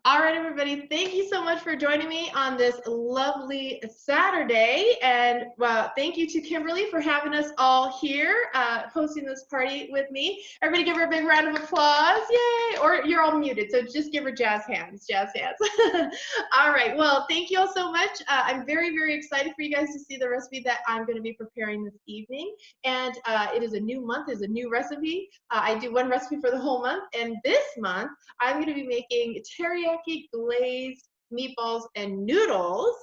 All right, everybody, thank you so much for joining me on this lovely Saturday. And thank you to Kimberly for having us all here, hosting this party with me. Everybody give her a big round of applause. Yay! Or you're all muted, so just give her jazz hands, jazz hands. All right, well, thank you all so much. I'm very, very excited for you guys to see the recipe that I'm going to be preparing this evening. And it is a new month, is a new recipe. I do one recipe for the whole month. And this month, I'm going to be making teriyaki glazed meatballs and noodles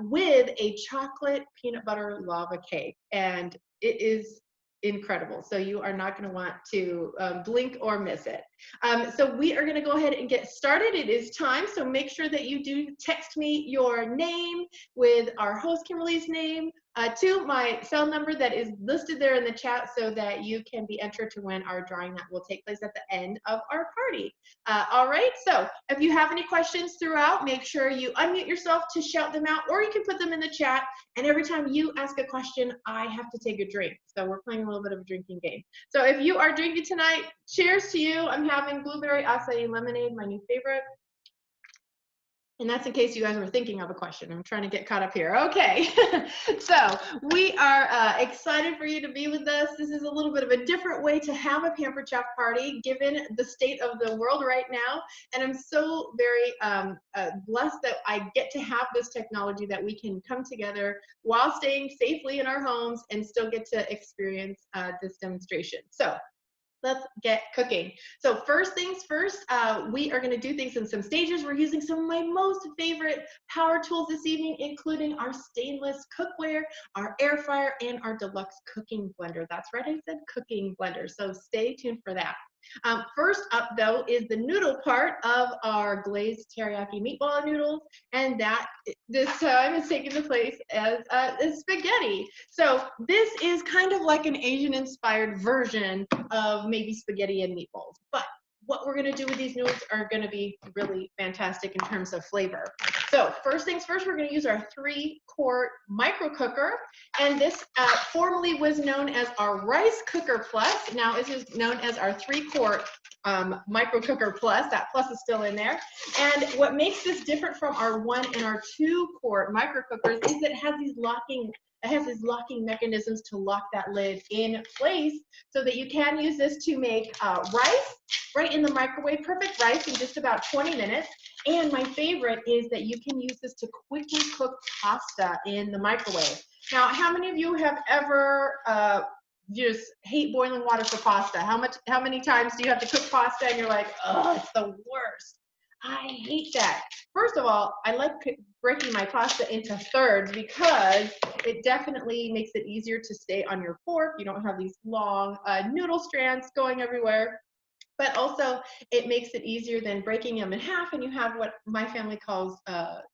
with a chocolate peanut butter lava cake. And it is incredible. So you are not going to want to blink or miss it. So we are going to go ahead and get started. It is time. So make sure that you do text me your name with our host Kimberly's name to my cell number that is listed there in the chat so that you can be entered to win our drawing that will take place at the end of our party. All right, so if you have any questions throughout, make sure you unmute yourself to shout them out, or you can put them in the chat. And every time you ask a question, I have to take a drink. So we're playing a little bit of a drinking game. So if you are drinking tonight, cheers to you. I'm having blueberry acai lemonade, my new favorite. And that's in case you guys were thinking of a question. I'm trying to get caught up here. Okay, so we are excited for you to be with us. This is a little bit of a different way to have a Pampered Chef party given the state of the world right now. And I'm so very blessed that I get to have this technology that we can come together while staying safely in our homes and still get to experience this demonstration. So let's get cooking. So first things first, we are going to do things in some stages. We're using some of my most favorite power tools this evening, including our stainless cookware, our air fryer, and our deluxe cooking blender. That's right, I said cooking blender. So stay tuned for that. First up, though, is the noodle part of our glazed teriyaki meatball noodles, and that this time is taking the place as spaghetti. So this is kind of like an Asian-inspired version of maybe spaghetti and meatballs, but what we're going to do with these noodles are going to be really fantastic in terms of flavor. So first things first, we're going to use our 3-quart micro cooker, and this formerly was known as our rice cooker plus. Now this is known as our 3-quart micro cooker plus. That plus is still in there. And what makes this different from our 1 and our 2-quart micro cookers is that it has these locking mechanisms to lock that lid in place so that you can use this to make rice right in the microwave, perfect rice in just about 20 minutes. And my favorite is that you can use this to quickly cook pasta in the microwave. Now, how many of you have ever just hate boiling water for pasta? How many times do you have to cook pasta and you're like, oh, it's the worst? I hate that. First of all, I like breaking my pasta into thirds because it definitely makes it easier to stay on your fork. You don't have these long noodle strands going everywhere. But also, it makes it easier than breaking them in half, and you have what my family calls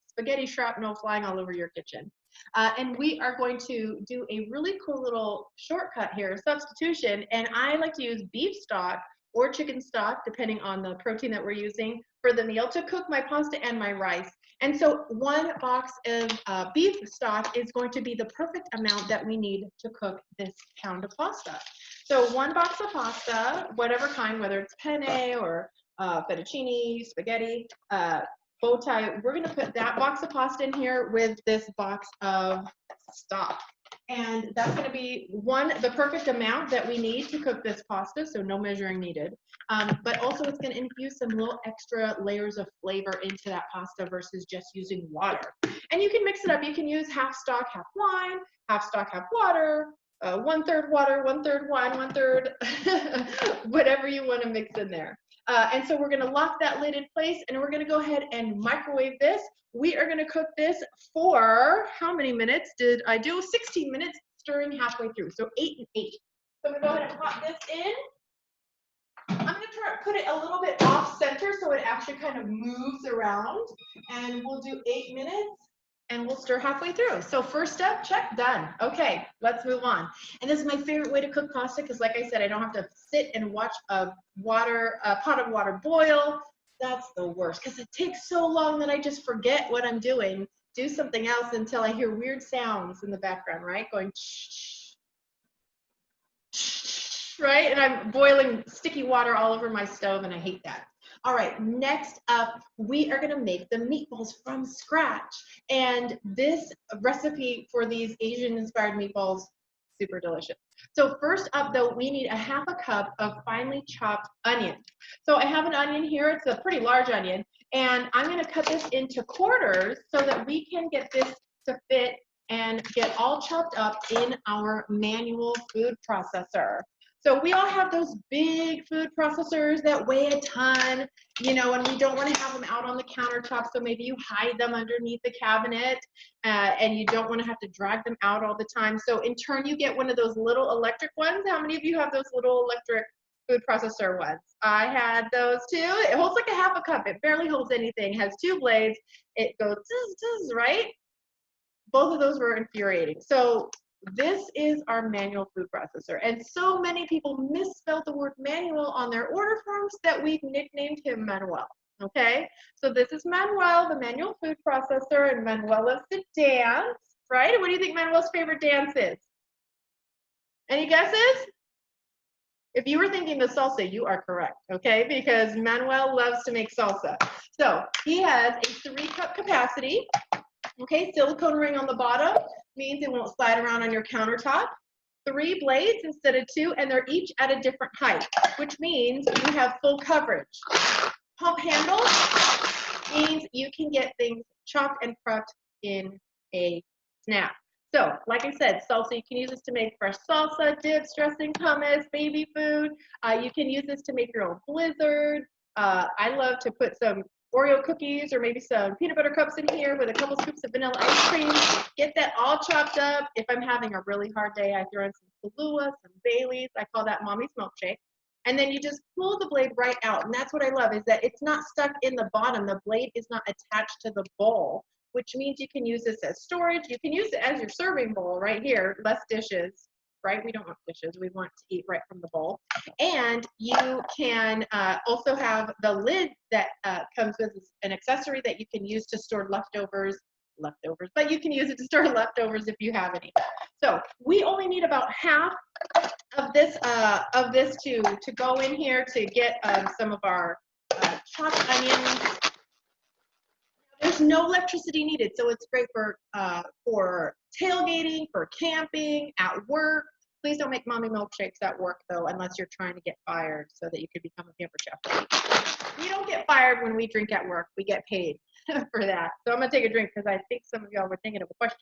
spaghetti shrapnel flying all over your kitchen. And we are going to do a really cool little shortcut here, substitution, and I like to use beef stock or chicken stock, depending on the protein that we're using, for the meal to cook my pasta and my rice. And so 1 box of beef stock is going to be the perfect amount that we need to cook this pound of pasta. So 1 box of pasta, whatever kind, whether it's penne or fettuccine, spaghetti, bow tie, we're going to put that box of pasta in here with this box of stock. And that's going to be the perfect amount that we need to cook this pasta, so no measuring needed. But also it's going to infuse some little extra layers of flavor into that pasta versus just using water. And you can mix it up. You can use half stock, half wine, half stock, half water, 1/3 water, 1/3 wine, 1/3 whatever you want to mix in there. And so we're going to lock that lid in place, and we're going to go ahead and microwave this. We are going to cook this for, how many minutes did I do? 16 minutes, stirring halfway through. So 8 and 8. So I'm going to go ahead and pop this in. I'm going to put it a little bit off center so it actually kind of moves around. And we'll do 8 minutes. And we'll stir halfway through. So first step, check, done. Okay, let's move on. And this is my favorite way to cook pasta because, like I said, I don't have to sit and watch a pot of water boil. That's the worst because it takes so long that I just forget what I'm doing, do something else until I hear weird sounds in the background, right? Going shh, shh, right? And I'm boiling sticky water all over my stove, and I hate that. All right, next up, we are gonna make the meatballs from scratch. And this recipe for these Asian-inspired meatballs, super delicious. So first up though, we need a half a cup of finely chopped onions. So I have an onion here, it's a pretty large onion, and I'm gonna cut this into quarters so that we can get this to fit and get all chopped up in our manual food processor. So we all have those big food processors that weigh a ton, you know, and we don't want to have them out on the countertop. So maybe you hide them underneath the cabinet and you don't want to have to drag them out all the time. So in turn, you get one of those little electric ones. How many of you have those little electric food processor ones? I had those too. It holds like a half a cup. It barely holds anything. It has two blades. It goes zzz, zzz, right? Both of those were infuriating. So this is our manual food processor. And so many people misspelled the word manual on their order forms that we've nicknamed him Manuel. Okay, so this is Manuel, the manual food processor, and Manuel loves to dance, right? What do you think Manuel's favorite dance is? Any guesses? If you were thinking the salsa, you are correct, okay? Because Manuel loves to make salsa. So he has a 3-cup capacity. Okay, silicone ring on the bottom means it won't slide around on your countertop. 3 blades instead of 2, and they're each at a different height, which means you have full coverage. Pump handle means you can get things chopped and prepped in a snap. So, like I said, salsa, you can use this to make fresh salsa, dips, dressing, hummus, baby food. You can use this to make your own blizzard. I love to put some Oreo cookies or maybe some peanut butter cups in here with a couple scoops of vanilla ice cream. Get that all chopped up. If I'm having a really hard day, I throw in some Kahlua, some Baileys. I call that Mommy's milkshake. And then you just pull the blade right out. And that's what I love, is that it's not stuck in the bottom. The blade is not attached to the bowl, which means you can use this as storage. You can use it as your serving bowl right here, less dishes, right? We don't want dishes. We want to eat right from the bowl. And you can also have the lid that comes with an accessory that you can use to store leftovers, but you can use it to store leftovers if you have any. So we only need about half of this to go in here to get some of our chopped onions. There's no electricity needed, so it's great for tailgating, for camping, at work. Please don't make mommy milkshakes at work, though, unless you're trying to get fired so that you could become a pamper chef. We don't get fired when we drink at work. We get paid for that. So I'm going to take a drink because I think some of y'all were thinking of a question.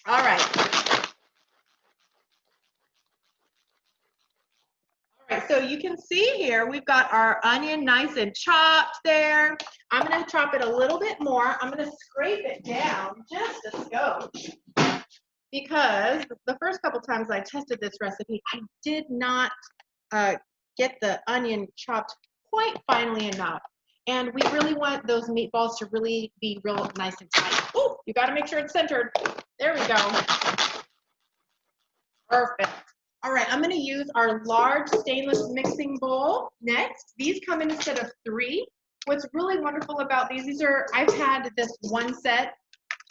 All right. So you can see here, we've got our onion nice and chopped there. I'm gonna chop it a little bit more. I'm gonna scrape it down just a skosh, because the first couple times I tested this recipe, I did not get the onion chopped quite finely enough. And we really want those meatballs to really be real nice and tight. Oh, you gotta make sure it's centered. There we go. Perfect. All right, I'm going to use our large stainless mixing bowl next. These come in a set of 3. What's really wonderful about these are, I've had this one set.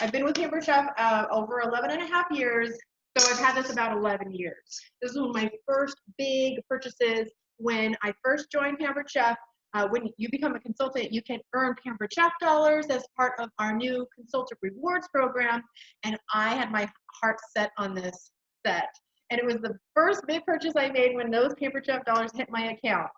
I've been with Pamper Chef over 11 and a half years, so I've had this about 11 years. This was one of my first big purchases when I first joined Pamper Chef. When you become a consultant, you can earn Pamper Chef dollars as part of our new consultant rewards program, and I had my heart set on this set. And it was the first big purchase I made when those Pamper Chef dollars hit my account,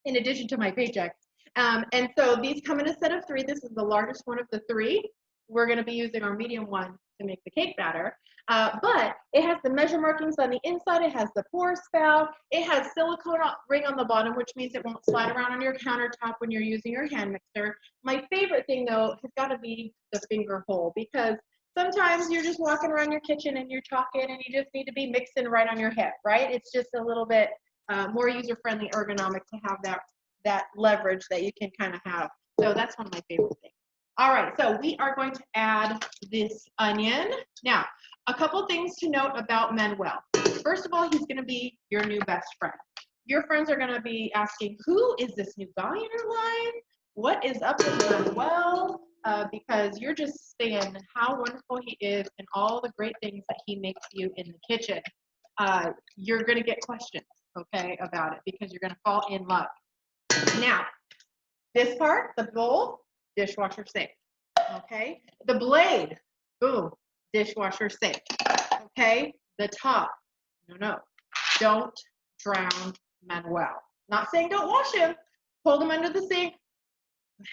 in addition to my paycheck. And so these come in a set of 3. This is the largest one of the 3. We're going to be using our medium one to make the cake batter. But it has the measure markings on the inside. It has the pour spout. It has silicone ring on the bottom, which means it won't slide around on your countertop when you're using your hand mixer. My favorite thing, though, has got to be the finger hole, because sometimes you're just walking around your kitchen and you're talking and you just need to be mixing right on your hip, right? It's just a little bit more user-friendly, ergonomic to have that leverage that you can kind of have. So that's one of my favorite things. All right, so we are going to add this onion. Now, a couple things to note about Manuel. First of all, he's going to be your new best friend. Your friends are going to be asking, who is this new guy in your life? What is up with Manuel? Because you're just saying how wonderful he is and all the great things that he makes you in the kitchen. You're going to get questions, okay, about it, because you're going to fall in love. Now, this part, the bowl, dishwasher safe. Okay? The blade, boom, dishwasher safe. Okay? The top, no. Don't drown Manuel. Not saying don't wash him. Hold him under the sink.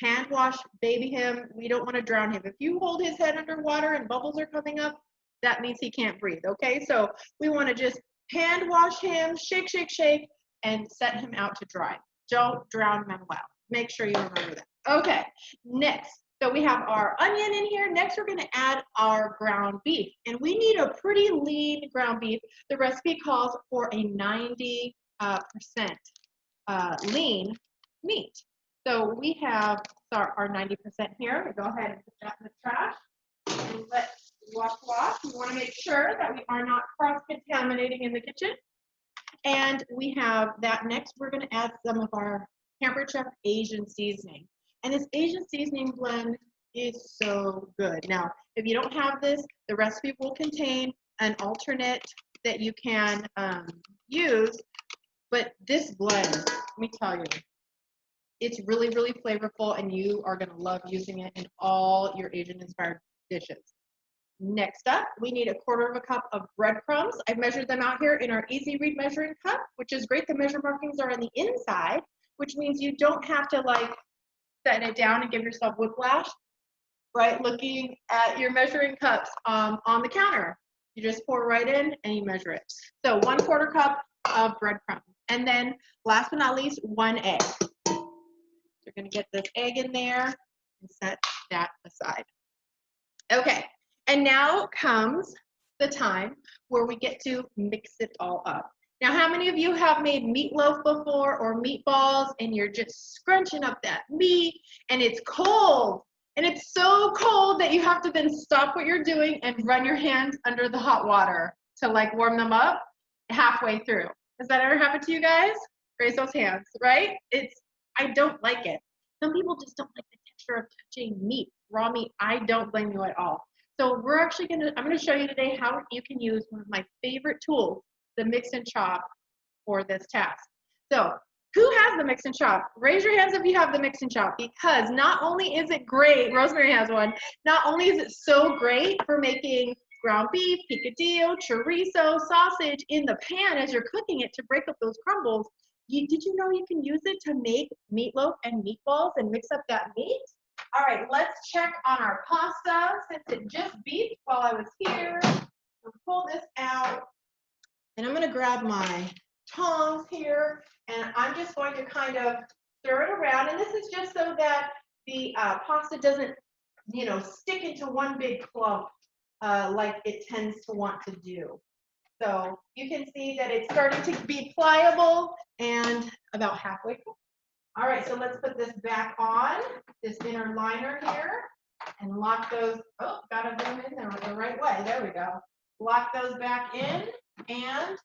Hand wash, baby him. We don't want to drown him. If you hold his head underwater and bubbles are coming up, that means he can't breathe. Okay? So we want to just hand wash him, shake, shake, shake, and set him out to dry. Don't drown Manuel. Make sure you remember that. Okay, next. So we have our onion in here. Next, we're going to add our ground beef. And we need a pretty lean ground beef. The recipe calls for a 90% lean meat. So we have our 90% here. Go ahead and put that in the trash. And let's wash. We want to make sure that we are not cross-contaminating in the kitchen. And we have that. Next, we're going to add some of our Pampered Chef Asian seasoning. And this Asian seasoning blend is so good. Now, if you don't have this, the recipe will contain an alternate that you can use. But this blend, let me tell you, it's really, really flavorful, and you are going to love using it in all your Asian-inspired dishes. Next up, we need 1/4 cup of breadcrumbs. I've measured them out here in our Easy Read measuring cup, which is great. The measure markings are on the inside, which means you don't have to like set it down and give yourself whiplash, right? Looking at your measuring cups on the counter. You just pour right in and you measure it. So 1/4 cup of breadcrumbs. And then last but not least, 1 egg. So you're gonna get this egg in there and set that aside. Okay. And now comes the time where we get to mix it all up. Now, how many of you have made meatloaf before or meatballs, and you're just scrunching up that meat and it's cold, and it's so cold that you have to then stop what you're doing and run your hands under the hot water to like warm them up halfway through? Has that ever happened to you guys? Raise those hands, right? I don't like it. Some people just don't like the texture of touching meat, raw meat. I don't blame you at all. So I'm gonna show you today how you can use one of my favorite tools, the mix and chop, for this task. So who has the mix and chop? Raise your hands if you have the mix and chop, because not only is it great, Rosemary has one, not only is it so great for making ground beef, picadillo, chorizo, sausage in the pan as you're cooking it to break up those crumbles, did you know you can use it to make meatloaf and meatballs and mix up that meat? All right, let's check on our pasta since it just beeped while I was here. We'll pull this out, and I'm gonna grab my tongs here, and I'm just going to kind of stir it around. And this is just so that the pasta doesn't, stick into one big clump like it tends to want to do. So you can see that it's starting to be pliable and about halfway cooked. All right, so let's put this back on, this inner liner here, and lock those, gotta do them in there the right way. There we go. Lock those back in, and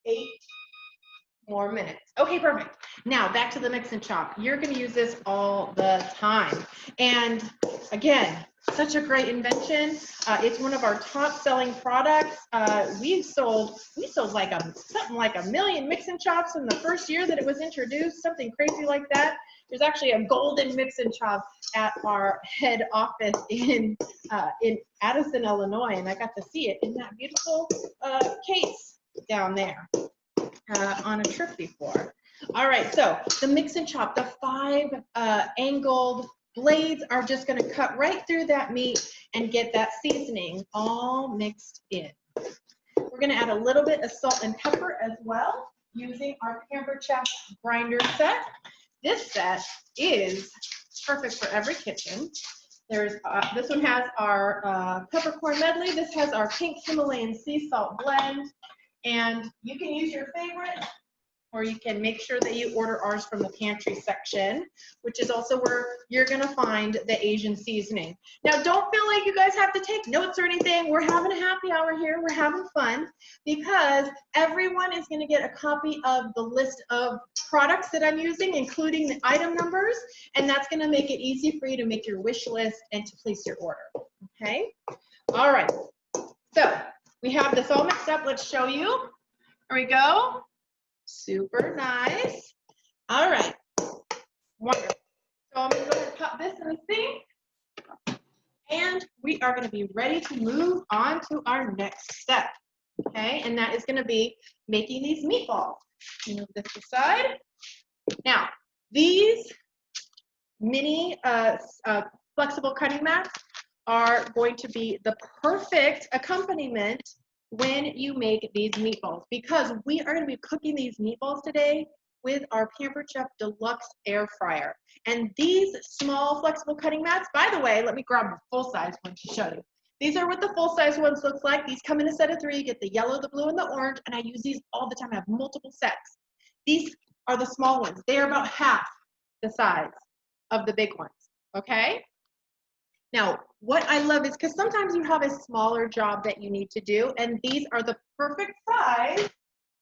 8 more minutes. Okay, perfect. Now back to the mix and chop. You're gonna use this all the time. And again, such a great invention. It's one of our top selling products. We sold like something like 1 million mix and chops in the first year that it was introduced, something crazy like that. There's actually a golden mix and chop at our head office in Addison, Illinois, and I got to see it in that beautiful case down there on a trip before. All right, so the mix and chop, the 5 angled blades are just going to cut right through that meat and get that seasoning all mixed in. We're going to add a little bit of salt and pepper as well, using our Pampered Chef grinder set. This set is perfect for every kitchen. There's this one has our peppercorn medley. This has our pink Himalayan sea salt blend, and you can use your favorite, or you can make sure that you order ours from the pantry section, which is also where you're gonna find the Asian seasoning. Now, don't feel like you guys have to take notes or anything. We're having a happy hour here. We're having fun, because everyone is gonna get a copy of the list of products that I'm using, including the item numbers, and that's gonna make it easy for you to make your wish list and to place your order, okay? All right, so we have this all mixed up. Let's show you. There we go. Super nice. All right, pop this in the sink. And we are going to be ready to move on to our next step. Okay, and that is going to be making these meatballs. Move this aside. Now, these mini flexible cutting mats are going to be the perfect accompaniment when you make these meatballs, because we are going to be cooking these meatballs today with our Pampered Chef Deluxe Air Fryer. And these small flexible cutting mats, by the way, let me grab the full-size one to show you. These are what the full-size ones look like. These come in a set of 3. You get the yellow, the blue, and the orange, and I use these all the time. I have multiple sets. These are the small ones. They are about half the size of the big ones, okay? Now, what I love is, because sometimes you have a smaller job that you need to do, and these are the perfect size.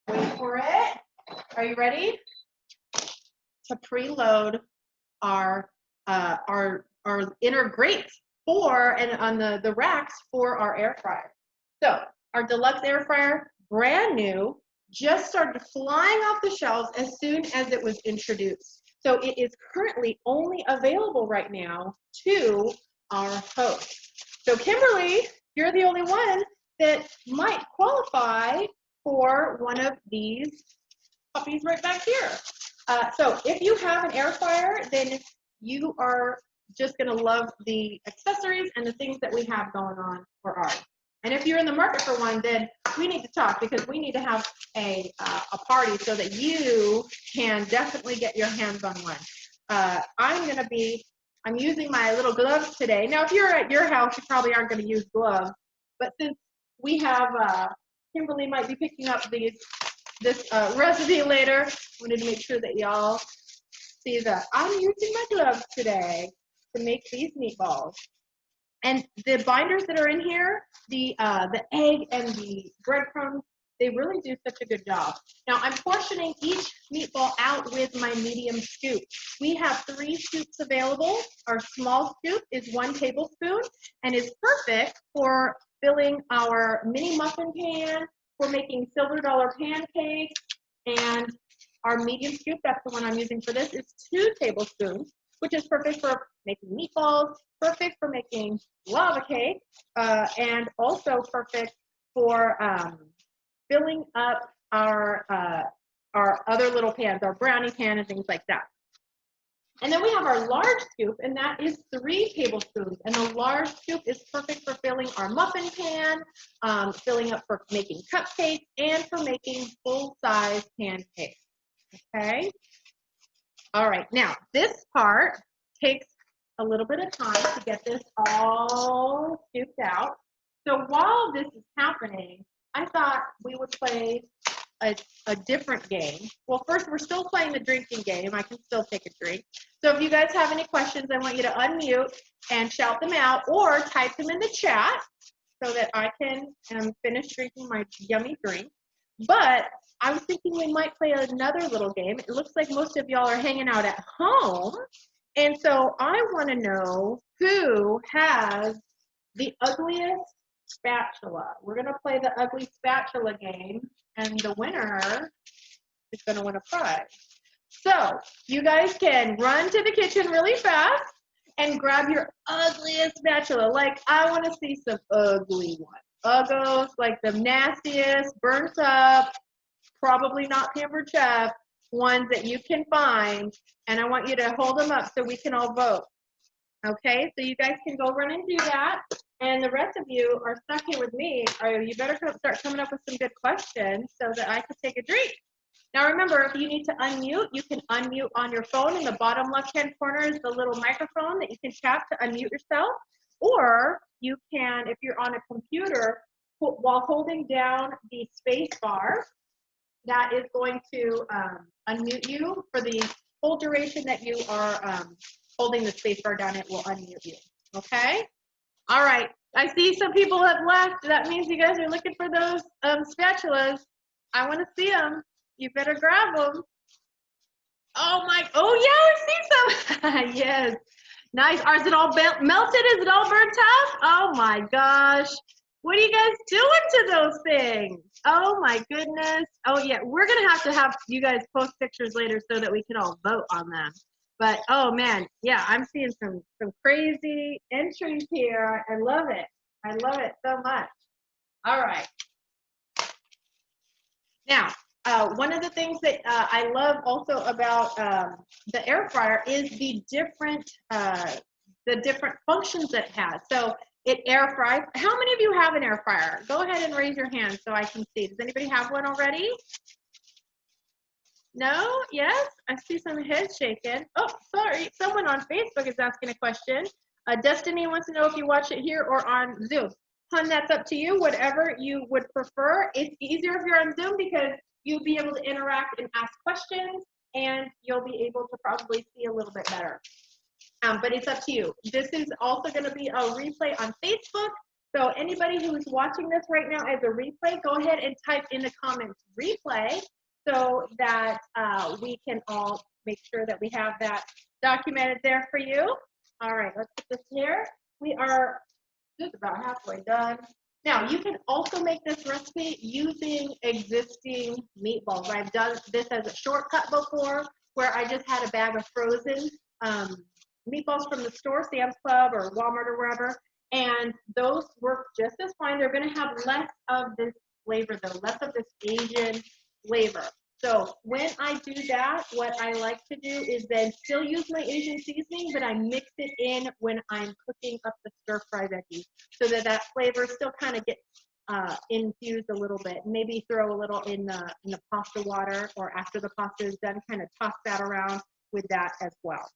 Wait for it. Are you ready? To preload our inner grates and on the racks for our air fryer. So our deluxe air fryer, brand new, just started flying off the shelves as soon as it was introduced. So it is currently only available right now to our hosts. So Kimberly, you're the only one that might qualify for one of these puppies right back here. So if you have an air fryer, then you are just going to love the accessories and the things that we have going on for ours. And if you're in the market for one, then we need to talk, because we need to have a party so that you can definitely get your hands on one. I'm using my little gloves today. Now, if you're at your house, you probably aren't going to use gloves. But since we have, Kimberly might be picking up this recipe later, I wanted to make sure that y'all see that I'm using my gloves today to make these meatballs. And the binders that are in here, the egg and the breadcrumbs, they really do such a good job. Now, I'm portioning each meatball out with my medium scoop. We have 3 scoops available. Our small scoop is 1 tablespoon and is perfect for filling our mini muffin pan, for making silver dollar pancakes, and our medium scoop, that's the one I'm using for this, is 2 tablespoons, which is perfect for making meatballs, perfect for making lava cake, and also perfect for filling up our other little pans, our brownie pan and things like that. And then we have our large scoop, and that is 3 tablespoons. And the large scoop is perfect for filling our muffin pan, filling up for making cupcakes, and for making full-size pancakes. Okay? All right, now this part takes a little bit of time to get this all scooped out. So while this is happening, I thought we would play a different game. Well, first, we're still playing the drinking game. I can still take a drink. So if you guys have any questions, I want you to unmute and shout them out, or type them in the chat so that I can finish drinking my yummy drink. But I was thinking we might play another little game. It looks like most of y'all are hanging out at home. And so I want to know who has the ugliest spatula. We're going to play the ugly spatula game, and the winner is going to win a prize. So you guys can run to the kitchen really fast and grab your ugliest spatula. Like, I want to see some ugly ones. Uggos, like the nastiest, burnt up, probably not Pampered Chef, ones that you can find. And I want you to hold them up so we can all vote. Okay, so you guys can go run and do that. And the rest of you are stuck here with me. You better start coming up with some good questions so that I can take a drink. Now remember, if you need to unmute, you can unmute on your phone. In the bottom left-hand corner is the little microphone that you can tap to unmute yourself. Or you can, if you're on a computer, while holding down the space bar, that is going to unmute you for the whole duration that you are holding the space bar down. It will unmute you. Okay? All right. I see some people have left. That means you guys are looking for those spatulas. I want to see them. You better grab them. Oh my, oh yeah, I see some. Yes. Nice. Is it all melted? Is it all burnt up? Oh my gosh. What are you guys doing to those things? Oh my goodness. Oh yeah, we're going to have you guys post pictures later so that we can all vote on them. But oh man, yeah, I'm seeing some crazy entries here. I love it. I love it so much. All right. Now, one of the things that I love also about the air fryer is the different functions that it has. So it air fries. How many of you have an air fryer? Go ahead and raise your hand so I can see. Does anybody have one already? No? Yes? I see some heads shaking. Oh, sorry. Someone on Facebook is asking a question. Destiny wants to know if you watch it here or on Zoom. Hun, that's up to you. Whatever you would prefer. It's easier if you're on Zoom because you'll be able to interact and ask questions, and you'll be able to probably see a little bit better. But it's up to you. This is also going to be a replay on Facebook. So anybody who is watching this right now as a replay, go ahead and type in the comments replay so that we can all make sure that we have that documented there for you. All right, let's put this here. We are just about halfway done. Now, you can also make this recipe using existing meatballs. I've done this as a shortcut before where I just had a bag of frozen meatballs from the store, Sam's Club or Walmart or wherever, and those work just as fine. They're going to have less of this flavor, though, less of this Asian flavor. So when I do that, what I like to do is then still use my Asian seasoning, but I mix it in when I'm cooking up the stir-fry veggies so that that flavor still kind of gets infused a little bit. Maybe throw a little in the pasta water, or after the pasta is done, kind of toss that around with that as well.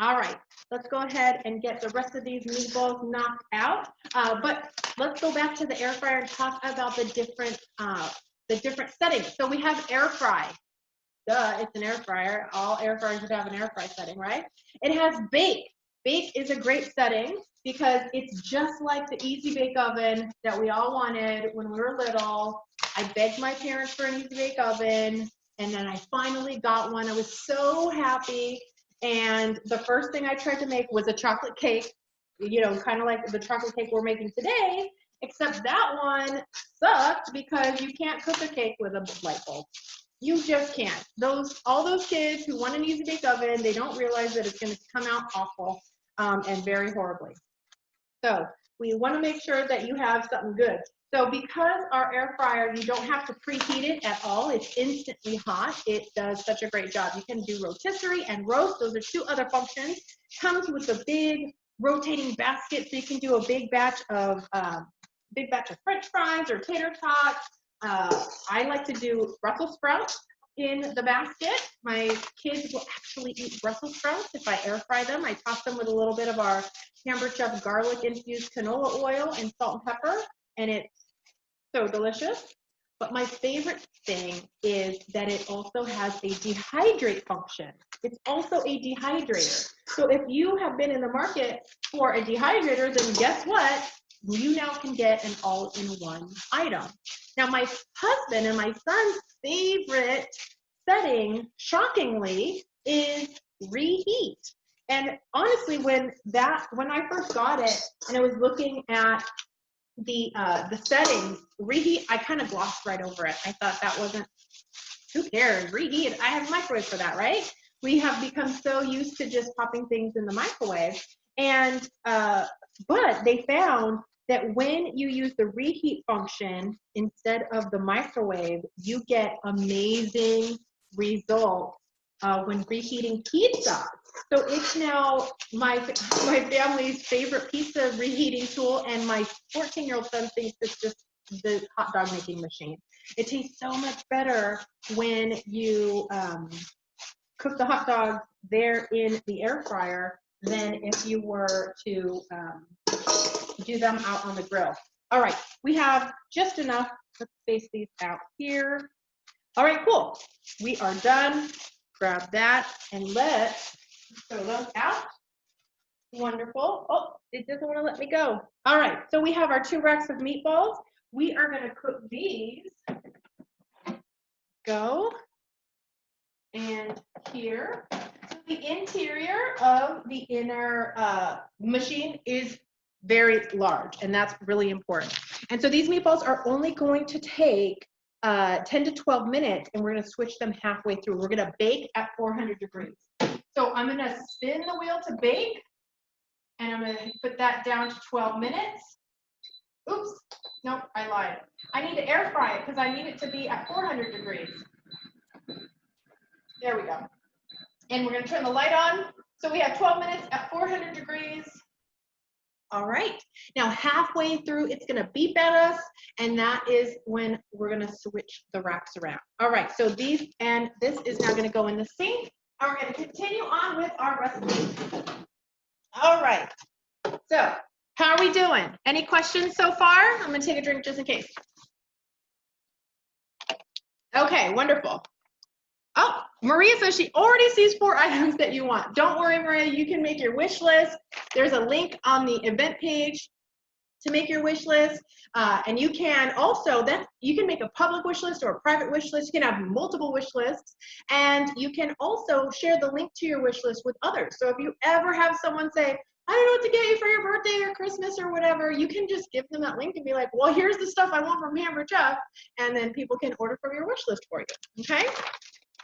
All right, let's go ahead and get the rest of these meatballs knocked out. But let's go back to the air fryer and talk about the different settings. So we have air fry. Duh, it's an air fryer. All air fryers would have an air fry setting, right? It has bake. Bake is a great setting because it's just like the easy bake oven that we all wanted when we were little. I begged my parents for an easy bake oven, and then I finally got one. I was so happy. And the first thing I tried to make was a chocolate cake, you know, kind of like the chocolate cake we're making today, except that one sucked because you can't cook a cake with a light bulb. You just can't. All those kids who want an easy bake oven, they don't realize that it's going to come out awful and very horribly. So we want to make sure that you have something good. So because our air fryer, you don't have to preheat it at all. It's instantly hot. It does such a great job. You can do rotisserie and roast. Those are two other functions. Comes with a big rotating basket, so you can do a big batch of French fries or tater tots. I like to do Brussels sprouts in the basket. My kids will actually eat Brussels sprouts if I air fry them. I toss them with a little bit of our Hamburg Chef garlic infused canola oil and salt and pepper, and it's so delicious. But my favorite thing is that it also has a dehydrate function. It's also a dehydrator. So if you have been in the market for a dehydrator, then guess what? You now can get an all-in-one item. Now, my husband and my son's favorite setting, shockingly, is reheat. And honestly, when I first got it and I was looking at the settings, reheat, I kind of glossed right over it. I thought that wasn't, who cares? Reheat, I have a microwave for that, right? We have become so used to just popping things in the microwave. And but they found that when you use the reheat function instead of the microwave, you get amazing results when reheating pizza. So it's now my family's favorite pizza reheating tool, and my 14-year-old son thinks it's just the hot dog making machine. It tastes so much better when you cook the hot dogs there in the air fryer than if you were to do them out on the grill. All right, we have just enough. Let's space these out here. All right, cool. We are done. Grab that and let's throw those out. Wonderful. Oh, it doesn't want to let me go. All right, so we have our 2 racks of meatballs. We are going to cook these. Go. And here. So the interior of the inner machine is very large, and that's really important. And so these meatballs are only going to take 10 to 12 minutes, and we're going to switch them halfway through. We're going to bake at 400 degrees. So I'm gonna spin the wheel to bake, and I'm gonna put that down to 12 minutes. Oops, nope, I lied. I need to air fry it because I need it to be at 400 degrees. There we go. And we're gonna turn the light on. So we have 12 minutes at 400 degrees. All right, now halfway through, it's gonna beep at us, and that is when we're gonna switch the racks around. All right, so this is now gonna go in the sink, and we're gonna continue on with our recipe. All right, so how are we doing? Any questions so far? I'm gonna take a drink just in case. Okay, wonderful. Oh, Maria says she already sees 4 items that you want. Don't worry, Maria, you can make your wish list. There's a link on the event page to make your wish list. And you can also, you can make a public wish list or a private wish list. You can have multiple wish lists. And you can also share the link to your wish list with others. So if you ever have someone say, I don't know what to get you for your birthday or Christmas or whatever, you can just give them that link and be like, well, here's the stuff I want from Hamburg Chef. And then people can order from your wish list for you, okay?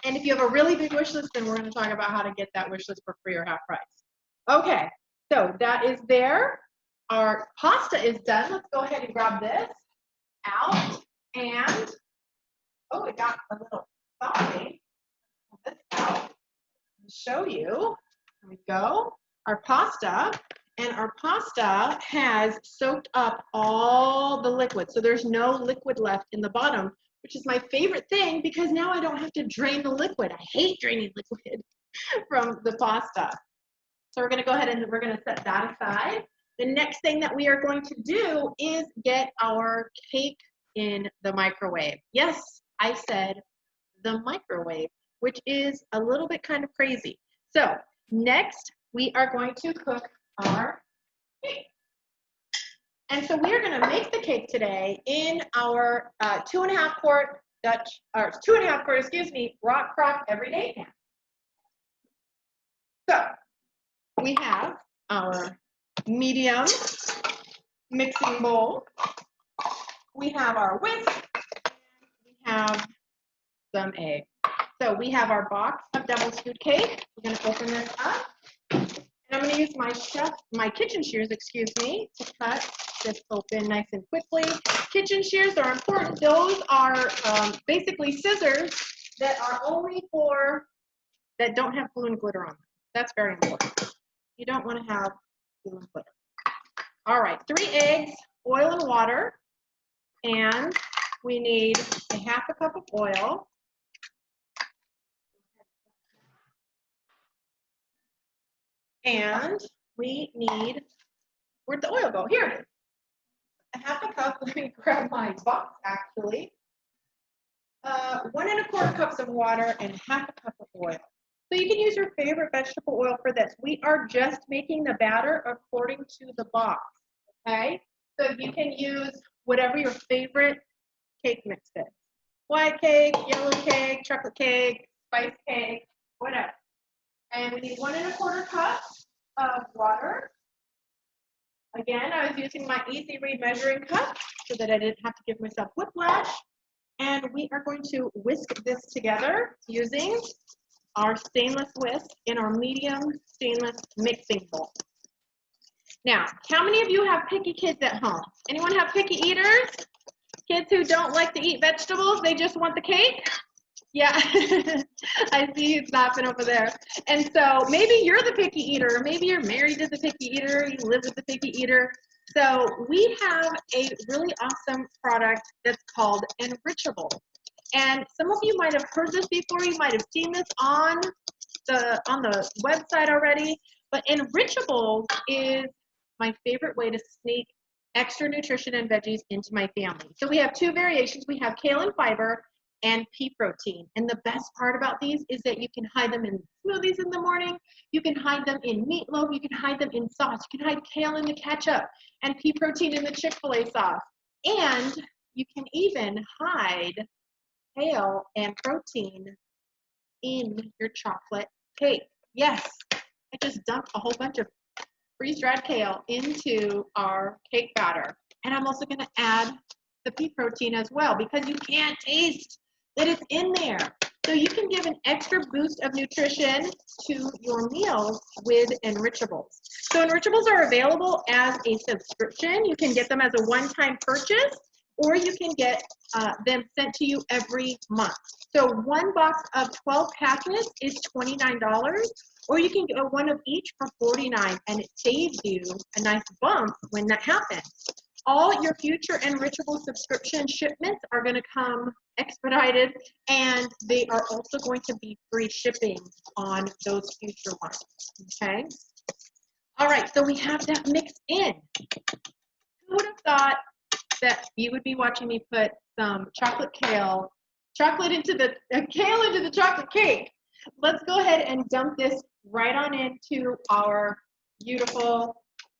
And if you have a really big wish list, then we're going to talk about how to get that wish list for free or half price. Okay, so that is there. Our pasta is done. Let's go ahead and grab this out. And, oh, it got a little soggy. Pull this out and show you. There we go. Our pasta. And our pasta has soaked up all the liquid. So there's no liquid left in the bottom, which is my favorite thing because now I don't have to drain the liquid. I hate draining liquid from the pasta. So we're gonna go ahead and we're gonna set that aside. The next thing that we are going to do is get our cake in the microwave. Yes, I said the microwave, which is a little bit kind of crazy. So next we are going to cook our cake. And so we are going to make the cake today in our 2.5 quart rock crock everyday pan. So we have our medium mixing bowl. We have our whisk. We have some eggs. So we have our box of double stewed cake. We're going to open this up. And I'm going to use my kitchen shears, to cut this open nice and quickly. Kitchen shears are important. Those are basically scissors that are only that don't have glue and glitter on them. That's very important. You don't want to have glue and glitter. All right, 3 eggs, oil and water, and we need a 1/2 cup of oil. And we need, where'd the oil go? Here it is. A 1/2 cup, let me grab my box actually. 1 1/4 cups of water and 1/2 cup of oil. So you can use your favorite vegetable oil for this. We are just making the batter according to the box, okay? So you can use whatever your favorite cake mix is. White cake, yellow cake, chocolate cake, spice cake, whatever. And we need 1 1/4 cups of water. Again, I was using my Easy Read measuring cup so that I didn't have to give myself whiplash. And we are going to whisk this together using our stainless whisk in our medium stainless mixing bowl. Now, how many of you have picky kids at home? Anyone have picky eaters? Kids who don't like to eat vegetables, they just want the cake? Yeah, I see you snapping over there. And so maybe you're the picky eater, maybe you're married to the picky eater, you live with the picky eater. So we have a really awesome product that's called Enrichable. And some of you might have heard this before, you might have seen this on the website already, but Enrichable is my favorite way to sneak extra nutrition and veggies into my family. So we have 2 variations. We have kale and fiber and pea protein. And the best part about these is that you can hide them in smoothies in the morning, you can hide them in meatloaf, you can hide them in sauce, you can hide kale in the ketchup and pea protein in the Chick-fil-A sauce. And you can even hide kale and protein in your chocolate cake. Yes, I just dumped a whole bunch of freeze-dried kale into our cake batter. And I'm also gonna add the pea protein as well because you can't taste that it's in there. So you can give an extra boost of nutrition to your meals with Enrichables. So Enrichables are available as a subscription. You can get them as a one-time purchase, or you can get them sent to you every month. So one box of 12 packets is $29, or you can get one of each for $49, and it saves you a nice bump when that happens. All your future Enrichable subscription shipments are going to come expedited, and they are also going to be free shipping on those future ones, okay? All right, so we have that mixed in. Who would have thought that you would be watching me put some kale into the chocolate cake? Let's go ahead and dump this right on into our beautiful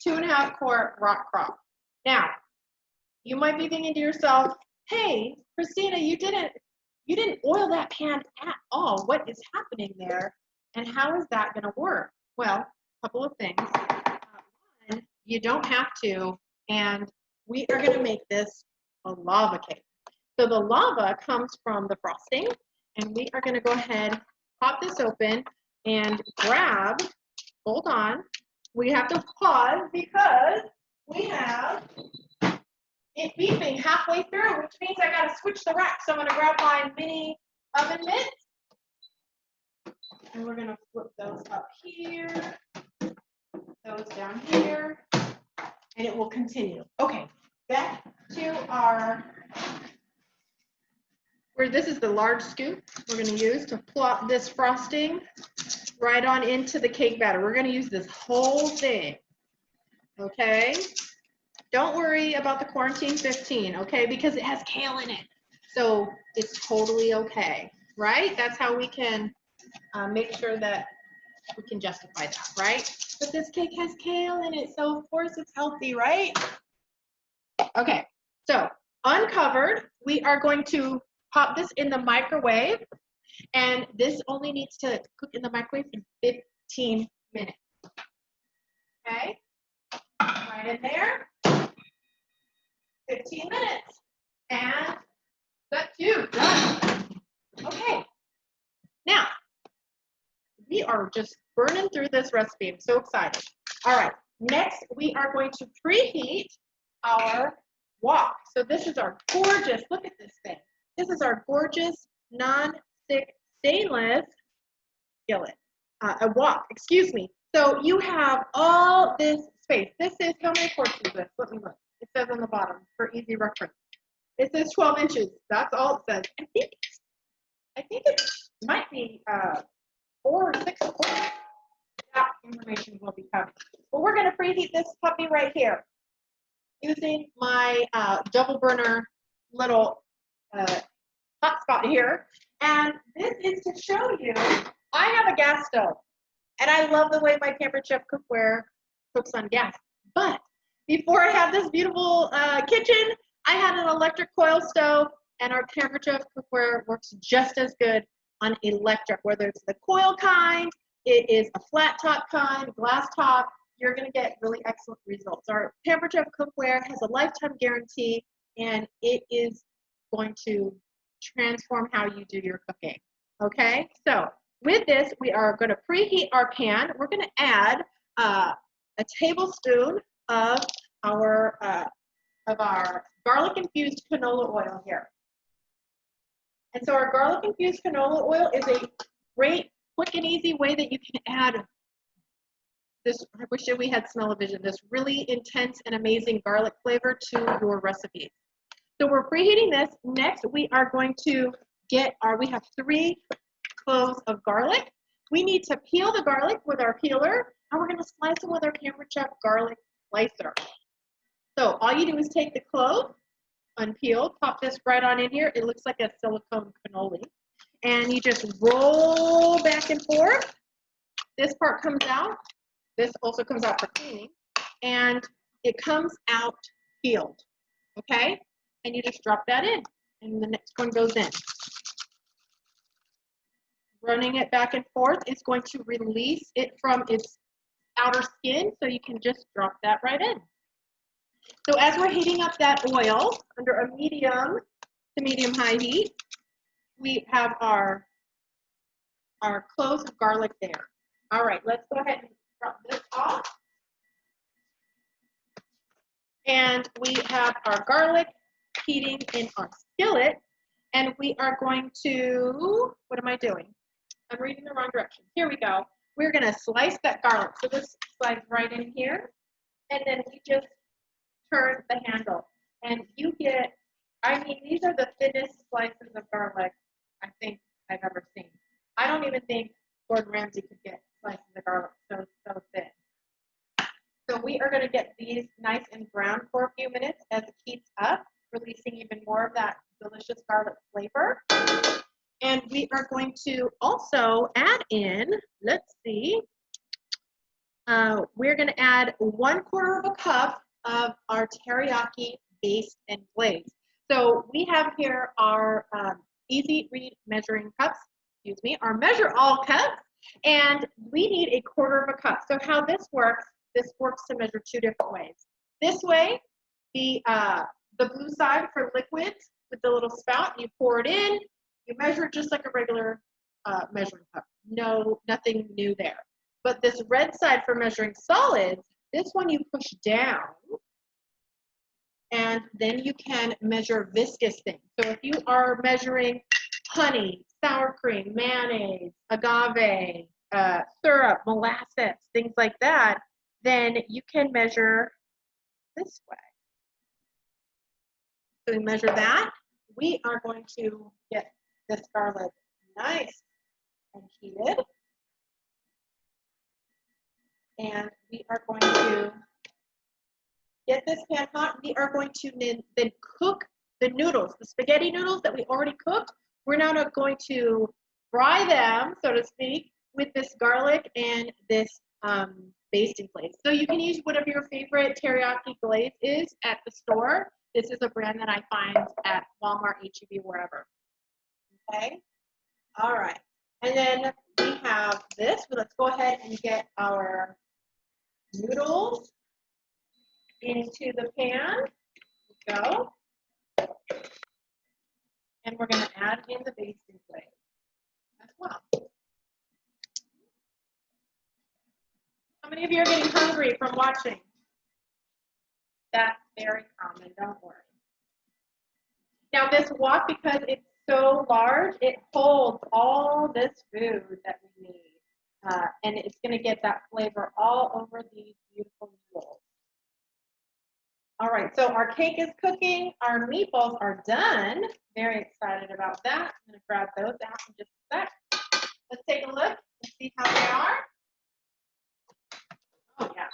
2.5 quart rock crop. Now, you might be thinking to yourself, hey, Kristina, you didn't oil that pan at all. What is happening there? And how is that going to work? Well, a couple of things. One, you don't have to, and we are going to make this a lava cake. So the lava comes from the frosting, and we are going to go ahead, pop this open, and grab, hold on, we have to pause because we have it beeping halfway through, which means I got to switch the rack. So I'm going to grab my mini oven mitts, and we're going to flip those up here, those down here, and it will continue. Okay, back to our, where this is the large scoop we're going to use to plop this frosting right on into the cake batter. We're going to use this whole thing, okay? Don't worry about the quarantine 15, okay? Because it has kale in it. So it's totally okay, right? That's how we can make sure that we can justify that, right? But this cake has kale in it, so of course it's healthy, right? Okay, so uncovered, we are going to pop this in the microwave, and this only needs to cook in the microwave for 15 minutes. Okay, right in there. 15 minutes. And that too, done. Okay. Now, we are just burning through this recipe. I'm so excited. All right. Next, we are going to preheat our wok. So this is our gorgeous, look at this thing. This is our gorgeous non-stick stainless skillet. A wok, excuse me. So you have all this space. This is, how many quarts is this? Let me look. It says on the bottom for easy reference. It says 12 inches. That's all it says. I think it might be 4 or 6 quarts. That information will be coming. But we're going to preheat this puppy right here using my double burner little hot spot here. And this is to show you, I have a gas stove. And I love the way my Pampered Chef cookware cooks on gas. But before I had this beautiful kitchen, I had an electric coil stove, and our Pampered Chef cookware works just as good on electric, whether it's the coil kind, it is a flat top kind, glass top, you're going to get really excellent results. Our Pampered Chef cookware has a lifetime guarantee, and it is going to transform how you do your cooking. Okay, so with this, we are going to preheat our pan. We're going to add a tablespoon of our garlic-infused canola oil here. And so our garlic-infused canola oil is a great, quick and easy way that you can add this, I wish we had smell-o-vision, this really intense and amazing garlic flavor to your recipes. So we're preheating this. Next, we are going to get we have 3 cloves of garlic. We need to peel the garlic with our peeler, and we're going to slice it with our Pampered Chef garlic slicer. So all you do is take the clove, unpeel, pop this right on in here. It looks like a silicone cannoli. And you just roll back and forth. This part comes out. This also comes out for cleaning. And it comes out peeled, okay? And you just drop that in, and the next one goes in. Running it back and forth is going to release it from its outer skin, so you can just drop that right in. So as we're heating up that oil under a medium to medium-high heat, we have our our cloves of garlic there. All right, let's go ahead and drop this off. And we have our garlic heating in our skillet. And we are going to, what am I doing? I'm reading the wrong direction. Here we go. We're going to slice that garlic. So this slides right in here. And then we just turn the handle. And you get, I mean, these are the thinnest slices of garlic I think I've ever seen. I don't even think Gordon Ramsay could get slices of garlic so thin. So we are going to get these nice and brown for a few minutes as it heats up, releasing even more of that delicious garlic flavor. And we are going to also add in, let's see, we're going to add 1/4 of a cup of our teriyaki based and glazed. So we have here our easy read measuring cups, our measure all cups, and we need 1/4 of a cup. So how this works to measure 2 different ways. This way, the blue side for liquids with the little spout, you pour it in, you measure just like a regular measuring cup. No, nothing new there. But this red side for measuring solids, this one you push down, and then you can measure viscous things. So if you are measuring honey, sour cream, mayonnaise, agave, syrup, molasses, things like that, then you can measure this way. So we measure that. We are going to get this garlic nice and heated. And we are going to get this pan hot. We are going to then cook the noodles, the spaghetti noodles that we already cooked. We're now going to fry them, so to speak, with this garlic and this basting glaze. So you can use whatever your favorite teriyaki glaze is at the store. This is a brand that I find at Walmart, H-E-B, wherever. Okay? All right. And then we have this. But let's go ahead and get our noodles into the pan. There we go. And we're going to add in the basting glaze as well. How many of you are getting hungry from watching? That's very common, don't worry. Now this wok, because it's so large, it holds all this food that we need. And it's going to get that flavor all over these beautiful noodles. All right, so our cake is cooking. Our meatballs are done. Very excited about that. I'm going to grab those out in just a sec. Let's take a look and see how they are. Oh, yeah.